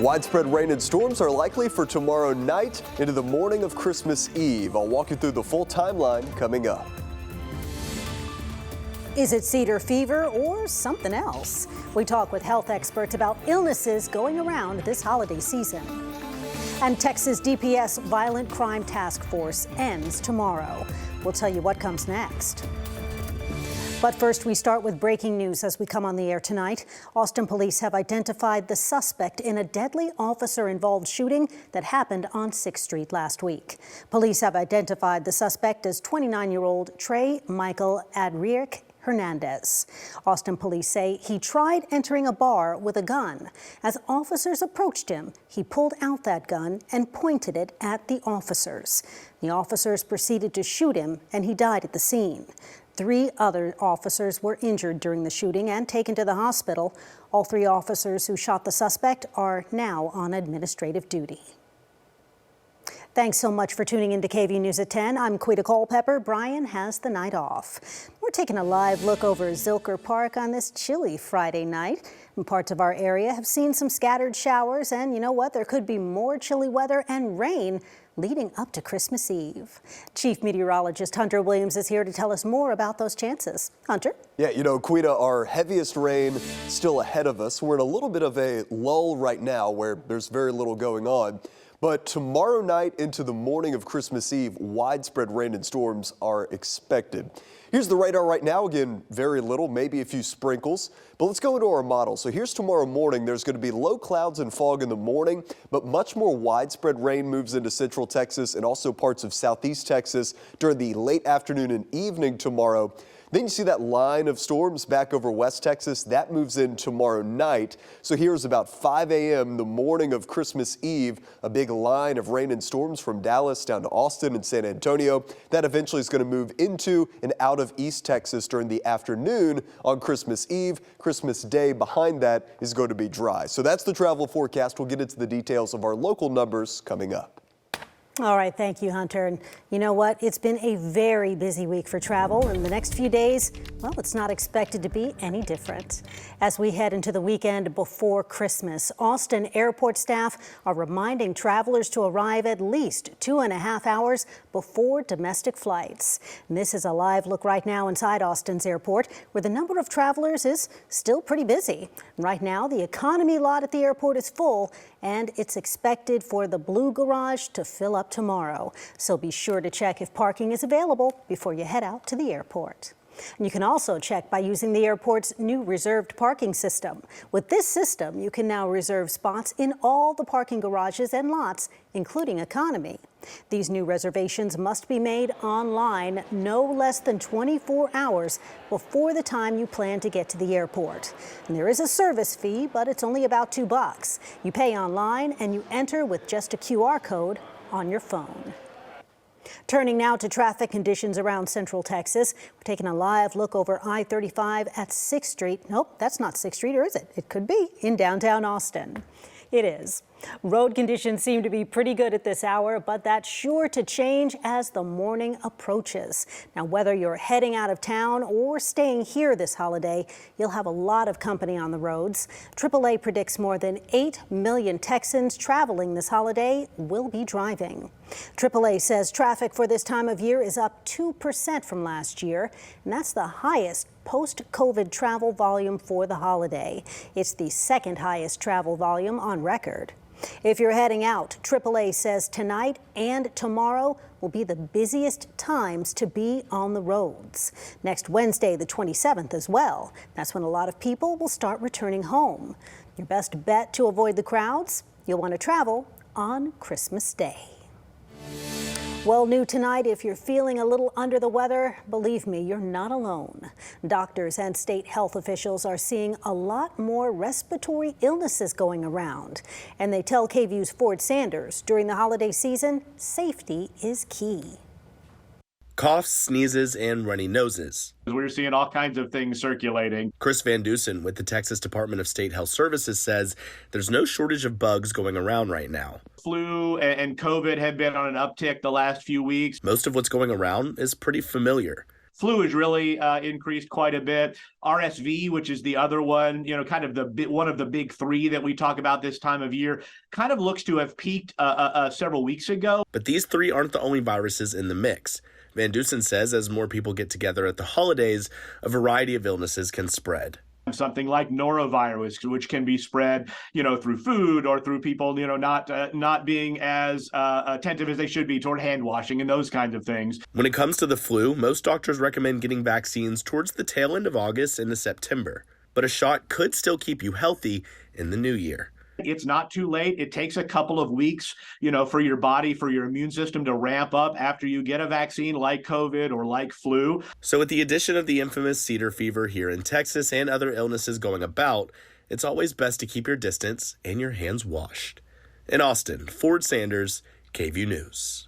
Widespread rain and storms are likely for tomorrow night into the morning of Christmas Eve. I'll walk you through the full timeline coming up. Is it cedar fever or something else? We talk with health experts about illnesses going around this holiday season. And Texas DPS Violent Crime Task Force ends tomorrow. We'll tell you what comes next. But first, we start with breaking news as we come on the air tonight. Austin police have identified the suspect in a deadly officer-involved shooting that happened on 6th Street last week. Police have identified the suspect as 29-year-old Trey Michael Adric Hernandez. Austin police say he tried entering a bar with a gun. As officers approached him, he pulled out that gun and pointed it at the officers. The officers proceeded to shoot him, and he died at the scene. 3 other officers were injured during the shooting and taken to the hospital. All 3 officers who shot the suspect are now on administrative duty. Thanks so much for tuning in to KVUE News at 10. I'm Kvue Culpepper. Brian has the night off. We're taking a live look over Zilker Park on this chilly Friday night. And parts of our area have seen some scattered showers, and you know what? There could be more chilly weather and rain leading up to Christmas Eve. Chief Meteorologist Hunter Williams is here to tell us more about those chances. Hunter? Yeah, you know, Kvue, our heaviest rain still ahead of us. We're in a little bit of a lull right now where there's very little going on. But tomorrow night into the morning of Christmas Eve, widespread rain and storms are expected. Here's the radar right now. Again, very little, maybe a few sprinkles. But let's go into our model. So here's tomorrow morning. There's going to be low clouds and fog in the morning, but much more widespread rain moves into central Texas and also parts of southeast Texas during the late afternoon and evening tomorrow. Then you see that line of storms back over West Texas. That moves in tomorrow night. So here's about 5 a.m. the morning of Christmas Eve, a big line of rain and storms from Dallas down to Austin and San Antonio. That eventually is going to move into and out of East Texas during the afternoon on Christmas Eve. Christmas Day behind that is going to be dry. So that's the travel forecast. We'll get into the details of our local numbers coming up. All right, thank you, Hunter. And you know what? It's been a very busy week for travel, and the next few days, well, it's not expected to be any different. As we head into the weekend before Christmas, Austin airport staff are reminding travelers to arrive at least 2.5 hours before domestic flights. And this is a live look right now inside Austin's airport, where the number of travelers is still pretty busy. Right now, the economy lot at the airport is full, and it's expected for the Blue Garage to fill up tomorrow. So be sure to check if parking is available before you head out to the airport. And you can also check by using the airport's new reserved parking system. With this system, you can now reserve spots in all the parking garages and lots, including economy. These new reservations must be made online no less than 24 hours before the time you plan to get to the airport. And there is a service fee, but it's only about $2. You pay online and you enter with just a QR code on your phone. Turning now to traffic conditions around Central Texas. We're taking a live look over I-35 at 6th Street. Nope, that's not 6th Street, or is it? It could be in downtown Austin. It is. Road conditions seem to be pretty good at this hour, but that's sure to change as the morning approaches. Now, whether you're heading out of town or staying here this holiday, you'll have a lot of company on the roads. AAA predicts more than 8 million Texans traveling this holiday will be driving. AAA says traffic for this time of year is up 2% from last year, and that's the highest post-COVID travel volume for the holiday. It's the second highest travel volume on record. If you're heading out, AAA says tonight and tomorrow will be the busiest times to be on the roads. Next Wednesday, the 27th as well. That's when a lot of people will start returning home. Your best bet to avoid the crowds? You'll want to travel on Christmas Day. Well, new tonight, if you're feeling a little under the weather, believe me, you're not alone. Doctors and state health officials are seeing a lot more respiratory illnesses going around. And they tell KVUE's Ford Sanders during the holiday season, safety is key. Coughs, sneezes, and runny noses. We're seeing all kinds of things circulating. Chris Van Dusen with the Texas Department of State Health Services says there's no shortage of bugs going around right now. Flu and COVID have been on an uptick the last few weeks. Most of what's going around is pretty familiar. Flu has really increased quite a bit. RSV, which is the other one, kind of one of the big three that we talk about this time of year, kind of looks to have peaked several weeks ago. But these three aren't the only viruses in the mix. Van Dusen says as more people get together at the holidays, a variety of illnesses can spread. Something like norovirus, which can be spread, through food or through people, not being as attentive as they should be toward hand washing and those kinds of things. When it comes to the flu, most doctors recommend getting vaccines towards the tail end of August into September. But a shot could still keep you healthy in the new year. It's not too late. It takes a couple of weeks, for your body, for your immune system to ramp up after you get a vaccine like COVID or like flu. So with the addition of the infamous cedar fever here in Texas and other illnesses going about, it's always best to keep your distance and your hands washed. In Austin, Ford Sanders, KVUE News.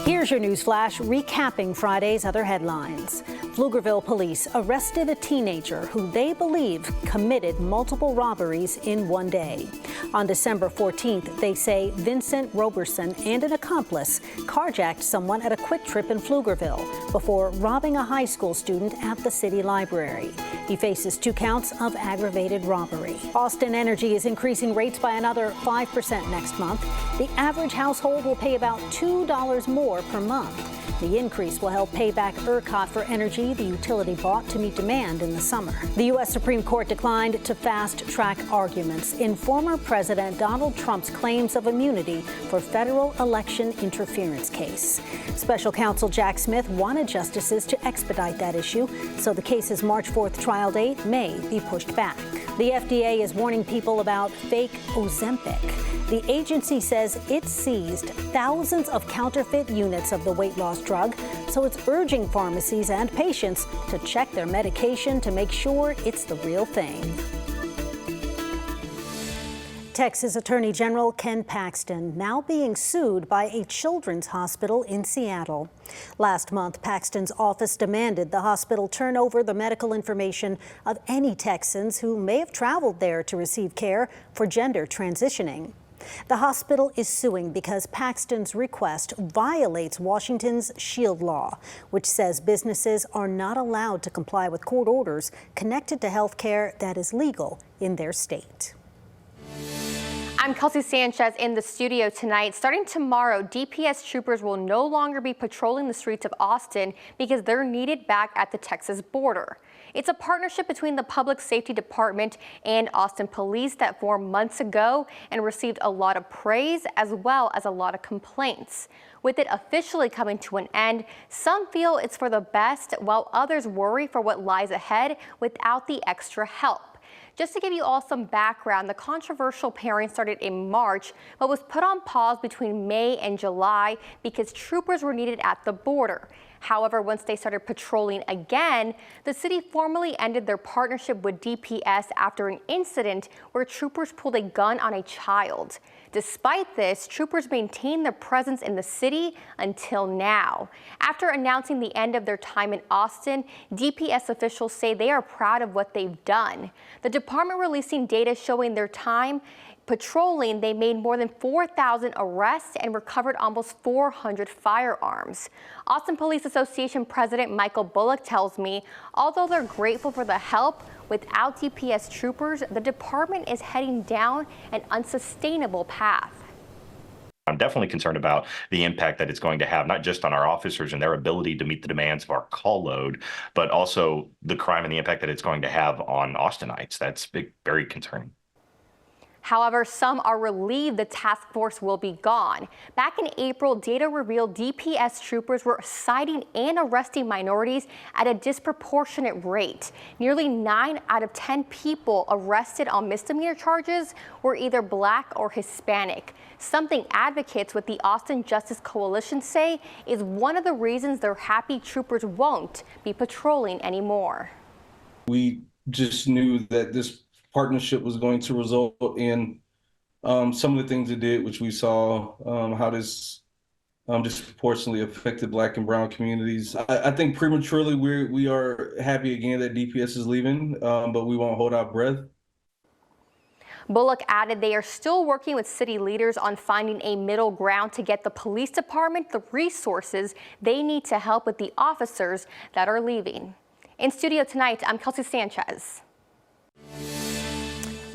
Here's your news flash recapping Friday's other headlines. Pflugerville police arrested a teenager who they believe committed multiple robberies in one day. On December 14th, they say Vincent Roberson and an accomplice carjacked someone at a Quick Trip in Pflugerville before robbing a high school student at the city library. He faces 2 counts of aggravated robbery. Austin Energy is increasing rates by another 5% next month. The average household will pay about $2 more per month. The increase will help pay back ERCOT for energy the utility bought to meet demand in the summer. The U.S. Supreme Court declined to fast-track arguments in former President Donald Trump's claims of immunity for federal election interference case. Special counsel Jack Smith wanted justices to expedite that issue, so the case's March 4th trial date may be pushed back. The FDA is warning people about fake Ozempic. The agency says it seized thousands of counterfeit units of the weight loss drug, so it's urging pharmacies and patients to check their medication to make sure it's the real thing. Texas Attorney General Ken Paxton now being sued by a children's hospital in Seattle. Last month, Paxton's office demanded the hospital turn over the medical information of any Texans who may have traveled there to receive care for gender transitioning. The hospital is suing because Paxton's request violates Washington's SHIELD law, which says businesses are not allowed to comply with court orders connected to health care that is legal in their state. I'm Kelsey Sanchez in the studio tonight. Starting tomorrow, DPS troopers will no longer be patrolling the streets of Austin because they're needed back at the Texas border. It's a partnership between the Public Safety Department and Austin Police that formed months ago and received a lot of praise as well as a lot of complaints. With it officially coming to an end, some feel it's for the best, while others worry for what lies ahead without the extra help. Just to give you all some background, the controversial pairing started in March, but was put on pause between May and July because troopers were needed at the border. However, once they started patrolling again, the city formally ended their partnership with DPS after an incident where troopers pulled a gun on a child. Despite this, troopers maintained their presence in the city until now. After announcing the end of their time in Austin, DPS officials say they are proud of what they've done. The department releasing data showing their time patrolling, they made more than 4,000 arrests and recovered almost 400 firearms. Austin Police Association President Michael Bullock tells me, although they're grateful for the help, without DPS troopers, the department is heading down an unsustainable path. I'm definitely concerned about the impact that it's going to have, not just on our officers and their ability to meet the demands of our call load, but also the crime and the impact that it's going to have on Austinites. That's very concerning. However, some are relieved the task force will be gone. Back in April, data revealed DPS troopers were citing and arresting minorities at a disproportionate rate. Nearly 9 out of 10 people arrested on misdemeanor charges were either Black or Hispanic, something advocates with the Austin Justice Coalition say is one of the reasons they're happy troopers won't be patrolling anymore. We just knew that this partnership was going to result in some of the things it did, which we saw how this disproportionately affected Black and brown communities. I think prematurely we are happy again that DPS is leaving, but we won't hold our breath. Bullock added they are still working with city leaders on finding a middle ground to get the police department the resources they need to help with the officers that are leaving. In studio tonight, I'm Kelsey Sanchez.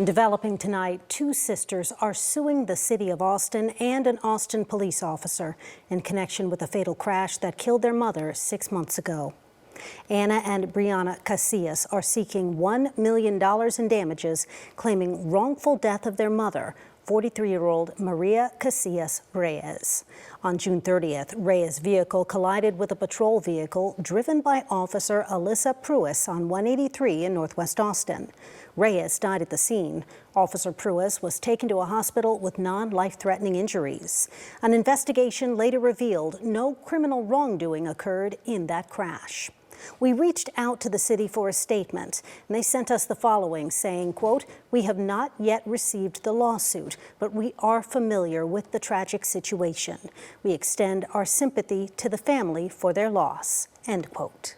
Developing tonight, two sisters are suing the city of Austin and an Austin police officer in connection with a fatal crash that killed their mother 6 months ago. Anna and Brianna Casillas are seeking $1 million in damages, claiming wrongful death of their mother, 43-year-old Maria Casillas Reyes. On June 30th, Reyes' vehicle collided with a patrol vehicle driven by Officer Alyssa Pruis on 183 in Northwest Austin. Reyes died at the scene. Officer Pruis was taken to a hospital with non-life-threatening injuries. An investigation later revealed no criminal wrongdoing occurred in that crash. We reached out to the city for a statement, and they sent us the following, saying, quote, "We have not yet received the lawsuit, but we are familiar with the tragic situation. We extend our sympathy to the family for their loss," end quote.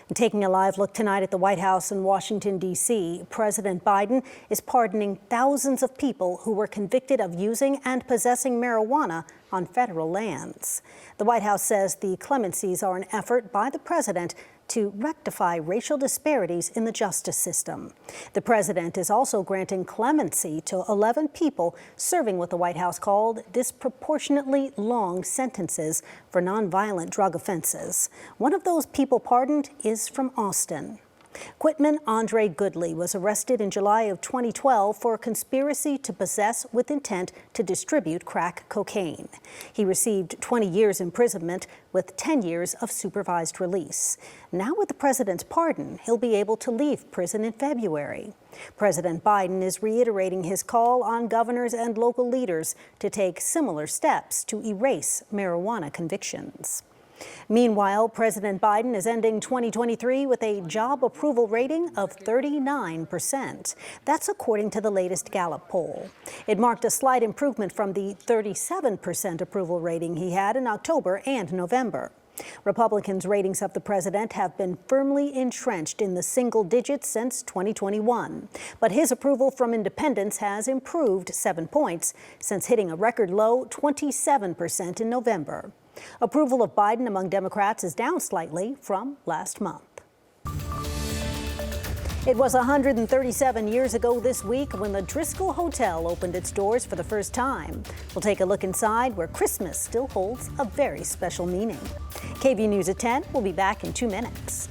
And taking a live look tonight at the White House in Washington, D.C., President Biden is pardoning thousands of people who were convicted of using and possessing marijuana on federal lands. The White House says the clemencies are an effort by the president to rectify racial disparities in the justice system. The president is also granting clemency to 11 people serving what the White House called disproportionately long sentences for nonviolent drug offenses. One of those people pardoned is from Austin. Quitman Andre Goodley was arrested in July of 2012 for a conspiracy to possess with intent to distribute crack cocaine. He received 20 years imprisonment with 10 years of supervised release. Now with the president's pardon, he'll be able to leave prison in February. President Biden is reiterating his call on governors and local leaders to take similar steps to erase marijuana convictions. Meanwhile, President Biden is ending 2023 with a job approval rating of 39%. That's according to the latest Gallup poll. It marked a slight improvement from the 37% approval rating he had in October and November. Republicans' ratings of the president have been firmly entrenched in the single digits since 2021. But his approval from independents has improved 7 points since hitting a record low 27% in November. Approval of Biden among Democrats is down slightly from last month. It was 137 years ago this week when the Driscoll Hotel opened its doors for the first time. We'll take a look inside where Christmas still holds a very special meaning. KVUE News at 10 will be back in 2 minutes.